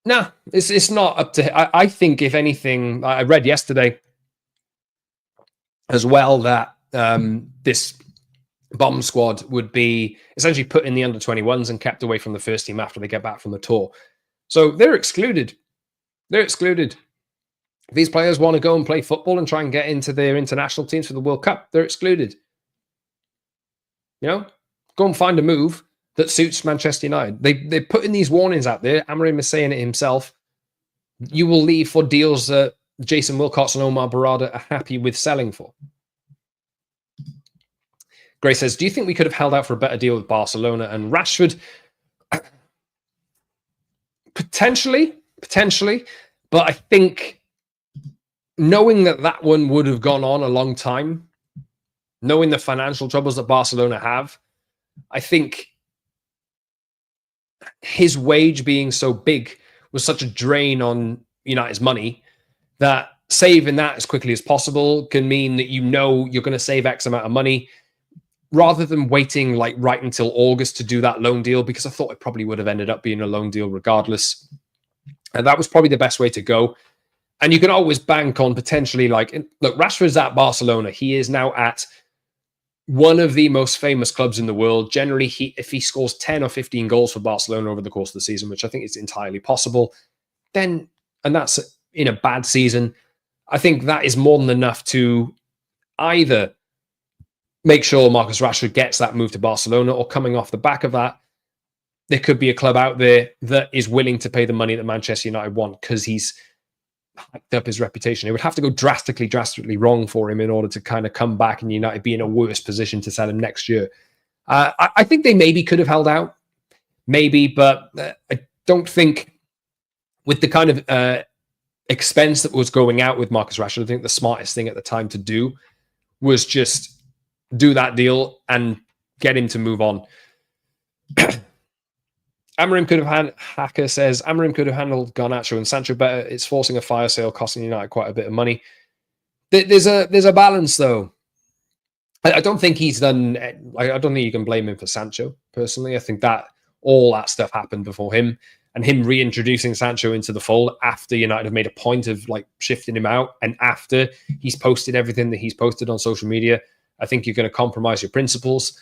No, it's not up to... I think, if anything, I read yesterday as well that this bomb squad would be essentially put in the under-21s and kept away from the first team after they get back from the tour. So they're excluded. They're excluded. If these players want to go and play football and try and get into their international teams for the World Cup, they're excluded. You know, go and find a move that suits Manchester United. They're putting these warnings out there. Amorim is saying it himself. You will leave for deals that Jason Wilcox and Omar Barada are happy with selling for. Gray says, do you think we could have held out for a better deal with Barcelona and Rashford? Potentially. But I think knowing that one would have gone on a long time, knowing the financial troubles that Barcelona have, I think his wage being so big was such a drain on United's money that saving that as quickly as possible can mean that you're going to save X amount of money rather than waiting like right until August to do that loan deal, because I thought it probably would have ended up being a loan deal regardless. And that was probably the best way to go. And you can always bank on potentially look, Rashford's at Barcelona. He is now at one of the most famous clubs in the world. Generally, if he scores 10 or 15 goals for Barcelona over the course of the season, which I think is entirely possible, and that's in a bad season, I think that is more than enough to either make sure Marcus Rashford gets that move to Barcelona, or coming off the back of that, there could be a club out there that is willing to pay the money that Manchester United want because he's hyped up his reputation. It would have to go drastically wrong for him in order to kind of come back and United be in a worse position to sell him next year. I think they maybe could have held out, maybe, but I don't think with the kind of expense that was going out with Marcus Rashford, I think the smartest thing at the time to do was just do that deal and get him to move on. Amorim could have Hacker says Amorim could have handled Garnacho and Sancho better. It's forcing a fire sale, costing United quite a bit of money. There's a balance though. I don't think he's done. I don't think you can blame him for Sancho personally. I think that all that stuff happened before him, and him reintroducing Sancho into the fold after United have made a point of like shifting him out, and after he's posted everything that he's posted on social media. I think you're going to compromise your principles.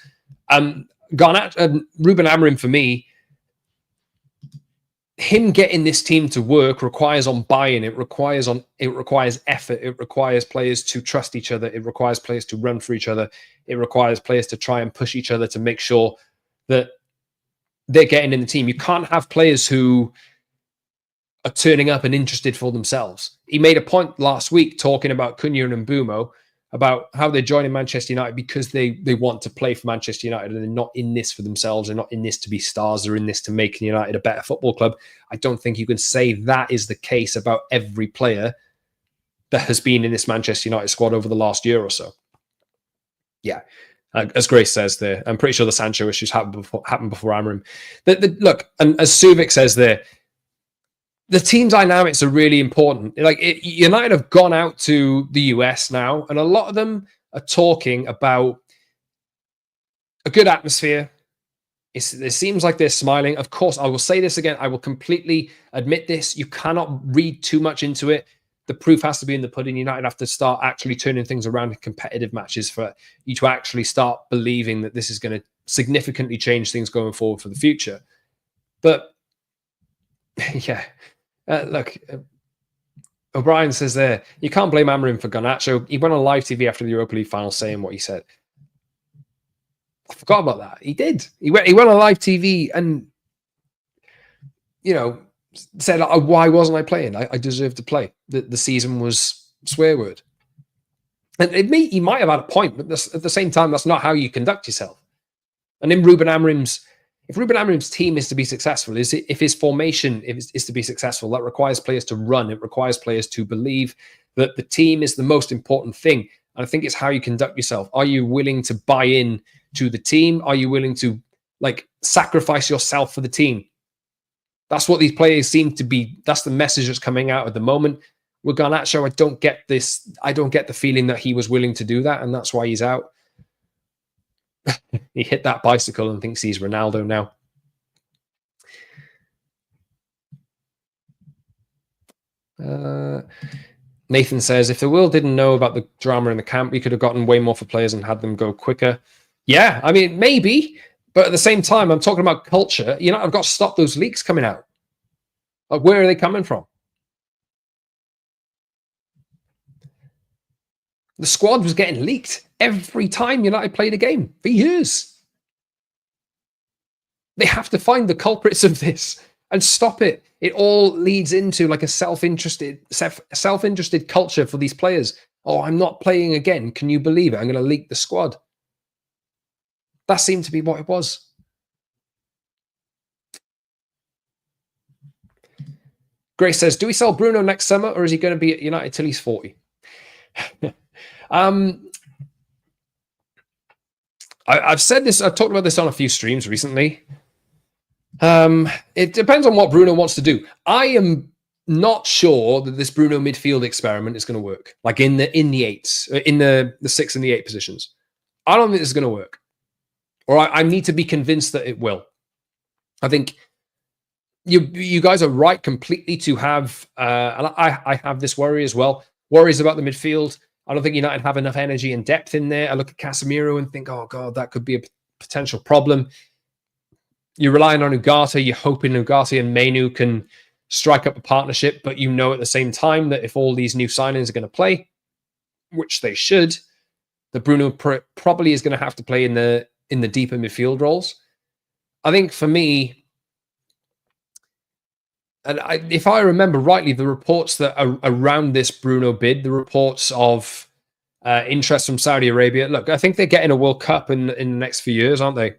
Ruben Amorim, for me, him getting this team to work requires on buy-in. It requires effort. It requires players to trust each other. It requires players to run for each other. It requires players to try and push each other to make sure that they're getting in the team. You can't have players who are turning up and interested for themselves. He made a point last week talking about Cunha and Mbumo, about how they're joining Manchester United because they want to play for Manchester United and they're not in this for themselves. They're not in this to be stars. They're in this to make United a better football club. I don't think you can say that is the case about every player that has been in this Manchester United squad over the last year or so. Yeah, as Grace says there, I'm pretty sure the Sancho issues happened before Amorim. Look, and as Suvik says there, the team dynamics are really important. United have gone out to the US now, and a lot of them are talking about a good atmosphere, It seems like they're smiling. Of course, I will say this again. I will completely admit this. You cannot read too much into it. The proof has to be in the pudding. United have to start actually turning things around in competitive matches for you to actually start believing that this is going to significantly change things going forward for the future. But yeah, look, O'Brien says there, you can't blame Amorim for Garnacho. He went on live TV after the Europa League final saying what he said. I forgot about that. He did. He went on live TV and, said, why wasn't I playing? I deserved to play. The season was swear word. And he might have had a point, but at the same time, that's not how you conduct yourself. And if Ruben Amorim's team is to be successful, if his formation is to be successful, that requires players to run. It requires players to believe that the team is the most important thing. And I think it's how you conduct yourself. Are you willing to buy in to the team? Are you willing to sacrifice yourself for the team? That's what these players seem to be. That's the message that's coming out at the moment. With Garnacho, I don't get this. I don't get the feeling that he was willing to do that, and that's why he's out. He hit that bicycle and thinks he's Ronaldo now. Nathan says, if the world didn't know about the drama in the camp, we could have gotten way more for players and had them go quicker. Yeah, I mean, maybe. But at the same time, I'm talking about culture. I've got to stop those leaks coming out. Where are they coming from? The squad was getting leaked every time United played a game for years. They have to find the culprits of this and stop it. It all leads into a self-interested culture for these players. Oh, I'm not playing again. Can you believe it? I'm going to leak the squad. That seemed to be what it was. Grace says, do we sell Bruno next summer or is he going to be at United till he's 40? I've said this. I've talked about this on a few streams recently. It depends on what Bruno wants to do. I am not sure that this Bruno midfield experiment is going to work. In the 6 and the 8 positions. I don't think this is going to work. Or I need to be convinced that it will. I think you guys are right completely to have, and I have this worry as well. Worries about the midfield. I don't think United have enough energy and depth in there. I look at Casemiro and think, oh God, that could be a potential problem. You're relying on Ugarte. You're hoping Ugarte and Mainu can strike up a partnership, but at the same time that if all these new signings are going to play, which they should, that Bruno probably is going to have to play in the deeper midfield roles. I think for me, and if I remember rightly, the reports that are around this Bruno bid, the reports of interest from Saudi Arabia, look, I think they're getting a World Cup in the next few years, aren't they?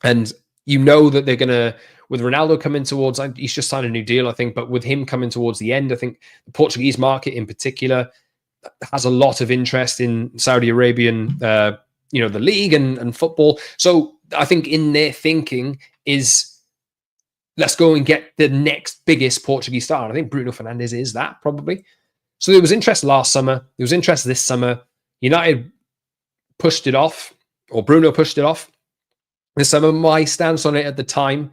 And that they're going to, with Ronaldo coming towards, he's just signed a new deal, I think, but with him coming towards the end, I think the Portuguese market in particular has a lot of interest in Saudi Arabian, the league and football. So I think in their thinking is, let's go and get the next biggest Portuguese star. And I think Bruno Fernandes is that, probably. So there was interest last summer. There was interest this summer. United pushed it off, or Bruno pushed it off. This summer, my stance on it at the time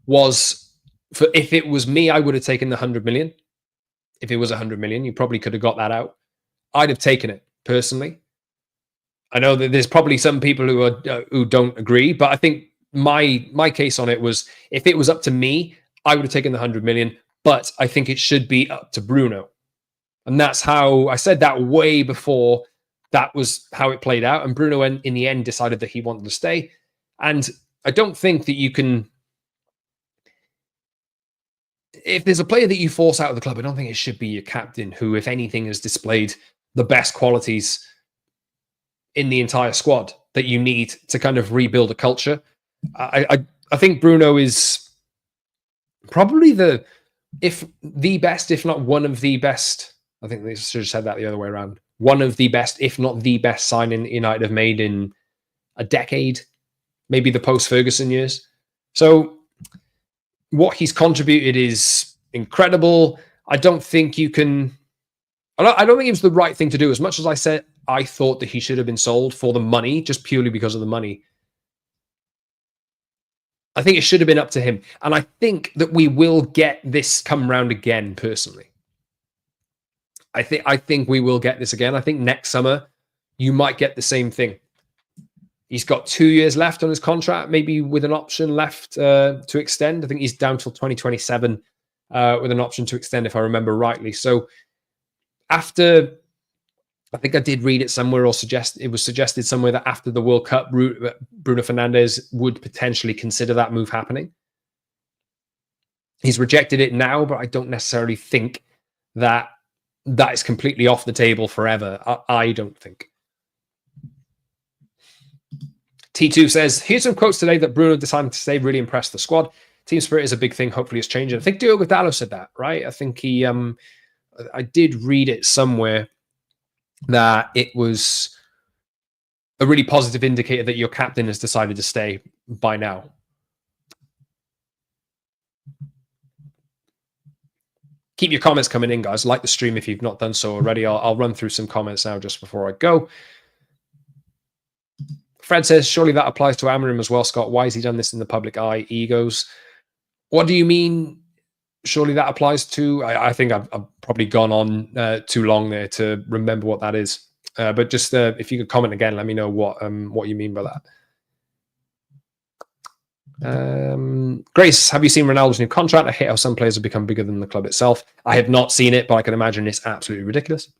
was, if it was me, I would have taken the 100 million. If it was 100 million, you probably could have got that out. I'd have taken it, personally. I know that there's probably some people who don't agree, but I think my case on it was, if it was up to me, I would have taken the 100 million, but I think it should be up to Bruno. And that's how I said that way before that was how it played out. And Bruno, in the end, decided that he wanted to stay. And I don't think that you can, if there's a player that you force out of the club, I don't think it should be your captain, who, if anything, has displayed the best qualities in the entire squad that you need to kind of rebuild a culture. I think Bruno is probably if not one of the best. I think they should have said that the other way around. One of the best, if not the best signing United have made in a decade, maybe the post-Ferguson years. So what he's contributed is incredible. I don't think you can... I don't think it was the right thing to do. As much as I said I thought that he should have been sold for the money, just purely because of the money, I think it should have been up to him. And I think that we will get this come round again, personally. I think we will get this again. I think next summer you might get the same thing. He's got 2 years left on his contract, maybe with an option left to extend. I think he's down till 2027 with an option to extend, if I remember rightly. So after, I think I did read it somewhere, or it was suggested somewhere that after the World Cup, Bruno Fernandes would potentially consider that move happening. He's rejected it now, but I don't necessarily think that is completely off the table forever. I don't think. T2 says, here's some quotes today that Bruno decided to stay really impressed the squad. Team spirit is a big thing. Hopefully it's changing. I think Diogo Dalot said that, right? I think he, I did read it somewhere that it was a really positive indicator that your captain has decided to stay by now. Keep your comments coming in, guys. Like the stream if you've not done so already. I'll run through some comments now just before I go. Fred says, surely that applies to Amorim as well, Scott. Why has he done this in the public eye? Egos. What do you mean, surely that applies to? I think I've probably gone on too long there to remember what that is. But just if you could comment again, let me know what you mean by that. Grace, have you seen Ronaldo's new contract? I hate how some players have become bigger than the club itself. I have not seen it, but I can imagine it's absolutely ridiculous.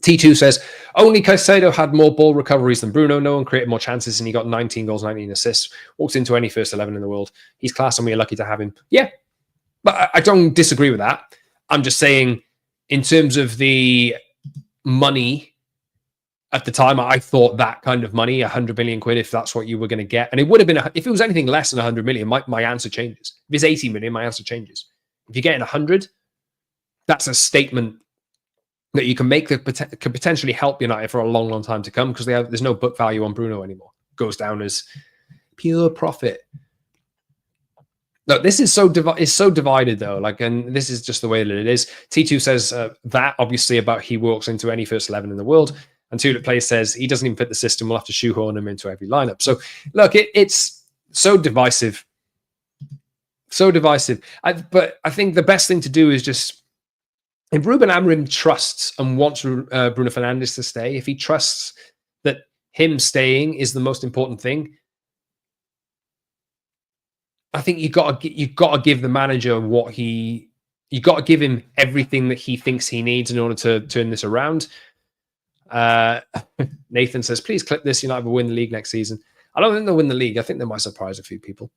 T2 says, only Caicedo had more ball recoveries than Bruno. No one created more chances, and he got 19 goals, 19 assists. Walks into any first 11 in the world. He's class, and we're lucky to have him. Yeah, but I don't disagree with that. I'm just saying, in terms of the money at the time, I thought that kind of money, 100 million quid, if that's what you were going to get. And it would have been, if it was anything less than 100 million, my answer changes. If it's 80 million, my answer changes. If you're getting 100, that's a statement that you can make that could potentially help United for a long, long time to come, because there's no book value on Bruno anymore. It goes down as pure profit. Look, this is so divided though. And this is just the way that it is. T2 says that obviously about he walks into any first 11 in the world, and Tulip Plays says he doesn't even fit the system. We'll have to shoehorn him into every lineup. So look, it's so divisive, so divisive. But I think the best thing to do is just, if Ruben Amorim trusts and wants Bruno Fernandes to stay, if he trusts that him staying is the most important thing, I think you got to give the manager you got to give him everything that he thinks he needs in order to turn this around. Nathan says, please clip this. United will win the league next season. I don't think they'll win the league. I think they might surprise a few people,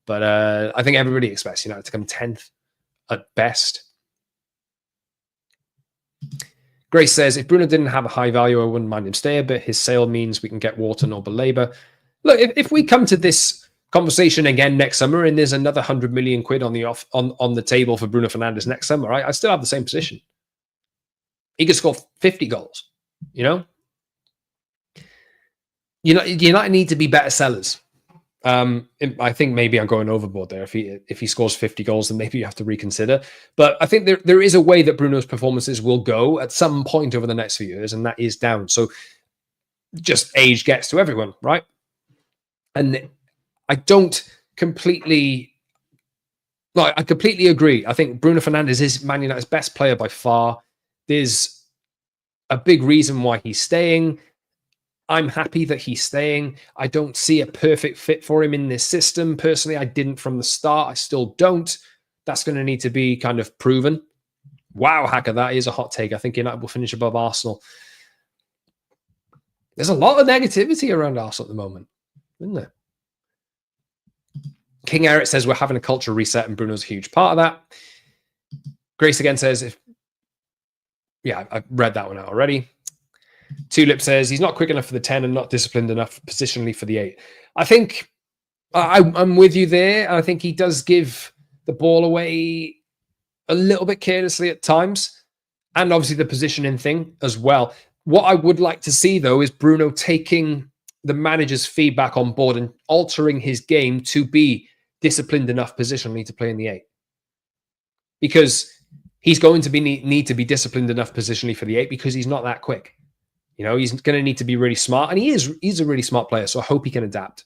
but I think everybody expects United to come 10th at best. Grace says, if Bruno didn't have a high value, I wouldn't mind him staying, but his sale means we can get Wharton or Belabor. Look, if we come to this conversation again next summer and there's another 100 million quid on the table for Bruno Fernandes next summer, I still have the same position. He could score 50 goals, you know? United need to be better sellers. I think maybe I'm going overboard there. If he scores 50 goals, then maybe you have to reconsider. But I think there is a way that Bruno's performances will go at some point over the next few years, and that is down. So just age gets to everyone, right? And I completely agree. I think Bruno Fernandes is Man United's best player by far. There's a big reason why he's staying. I'm happy that he's staying. I don't see a perfect fit for him in this system. Personally, I didn't from the start. I still don't. That's going to need to be kind of proven. Wow, Hacker, that is a hot take. I think United will finish above Arsenal. There's a lot of negativity around Arsenal at the moment, isn't there? King Eric says we're having a culture reset and Bruno's a huge part of that. Grace again says, I've read that one out already. Tulip says he's not quick enough for the 10 and not disciplined enough positionally for the 8. I think I'm with you there. I think he does give the ball away a little bit carelessly at times, and obviously the positioning thing as well. What I would like to see, though, is Bruno taking the manager's feedback on board and altering his game to be disciplined enough positionally to play in the 8. Because he's going to need to be disciplined enough positionally for the 8 because he's not that quick. You know, he's going to need to be really smart, and he's a really smart player, so I hope he can adapt.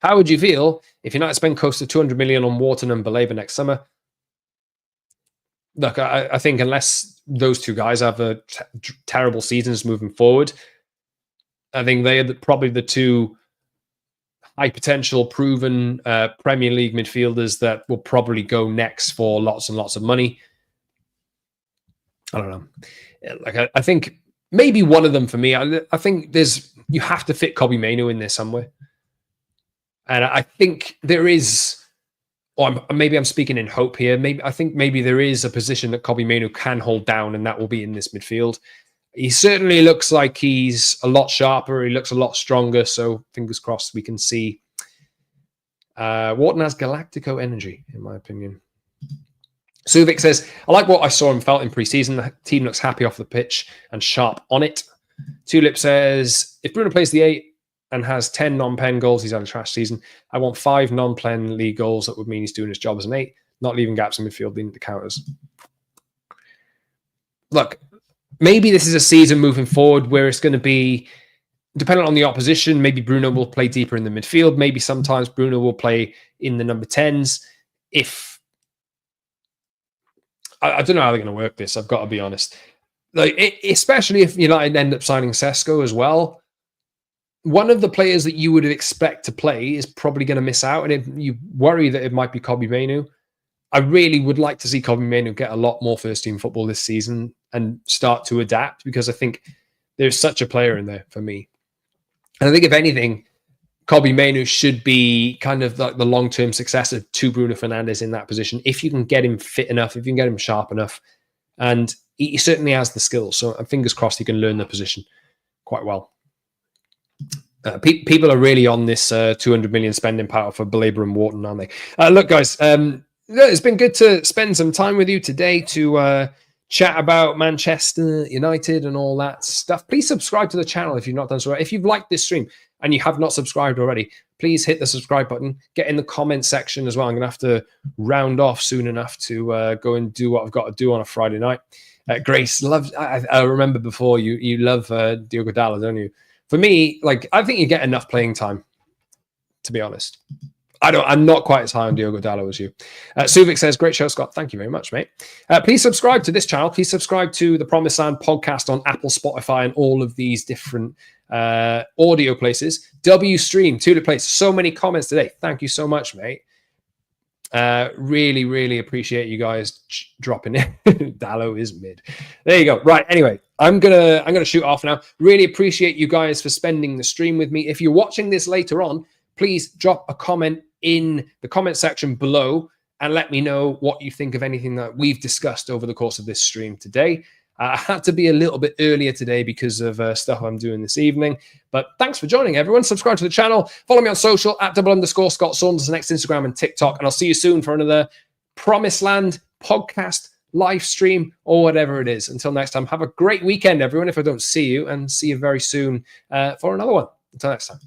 How would you feel if United spend close to 200 million on Wharton and Baleba next summer? Look, I think unless those two guys have a terrible seasons moving forward, I think they are probably the two high potential, proven Premier League midfielders that will probably go next for lots and lots of money. I don't know. Like I think maybe one of them for me. I think you have to fit Kobbie Mainoo in there somewhere, and I think there is. Or maybe I'm speaking in hope here. I think maybe there is a position that Kobbie Mainoo can hold down, and that will be in this midfield. He certainly looks like he's a lot sharper. He looks a lot stronger. So fingers crossed we can see. Wharton has Galactico energy, in my opinion. Suvik says, I like what I saw and felt in pre-season. The team looks happy off the pitch and sharp on it. Tulip says, if Bruno plays the 8 and has 10 non-pen goals, he's had a trash season. I want 5 non-pen league goals. That would mean he's doing his job as an 8, not leaving gaps in midfield, leading the counters. Look, maybe this is a season moving forward where it's going to be, dependent on the opposition, maybe Bruno will play deeper in the midfield. Maybe sometimes Bruno will play in the number 10s. I don't know how they're going to work this, I've got to be honest. Especially if United end up signing Sesko as well. One of the players that you would expect to play is probably going to miss out, and if you worry that it might be Kobbie Mainoo, I really would like to see Kobbie Mainoo get a lot more first-team football this season and start to adapt, because I think there's such a player in there for me. And I think, if anything, Kobbie Mainoo should be kind of like the long-term successor to Bruno Fernandes in that position, if you can get him fit enough, if you can get him sharp enough. And he certainly has the skills, so fingers crossed he can learn the position quite well. People are really on this 200 million spending power for Baleba and Wharton, aren't they? Look, guys, it's been good to spend some time with you today to chat about Manchester United and all that stuff. Please subscribe to the channel if you've not done so. If you've liked this stream and you have not subscribed already, please hit the subscribe button. Get in the comment section as well. I'm going to have to round off soon enough to go and do what I've got to do on a Friday night. Grace, I remember before you love Diogo Dalot, don't you? For me, I think you get enough playing time, to be honest. I'm not quite as high on Diogo Dalot as you. Suvik says, great show, Scott. Thank you very much, mate. Please subscribe to this channel. Please subscribe to the Promised Land podcast on Apple, Spotify, and all of these different audio places. W Stream, Tulip Place. So many comments today. Thank you so much, mate. Really, really appreciate you guys dropping it. Dalot is mid. There you go. Right. Anyway, I'm gonna shoot off now. Really appreciate you guys for spending the stream with me. If you're watching this later on, please drop a comment in the comment section below and let me know what you think of anything that we've discussed over the course of this stream today. I had to be a little bit earlier today because of stuff I'm doing this evening. But thanks for joining, everyone. Subscribe to the channel. Follow me on social at @_Scott Saunders, next Instagram and TikTok. And I'll see you soon for another Promised Land podcast, live stream, or whatever it is. Until next time, have a great weekend, everyone, if I don't see you. And see you very soon for another one. Until next time.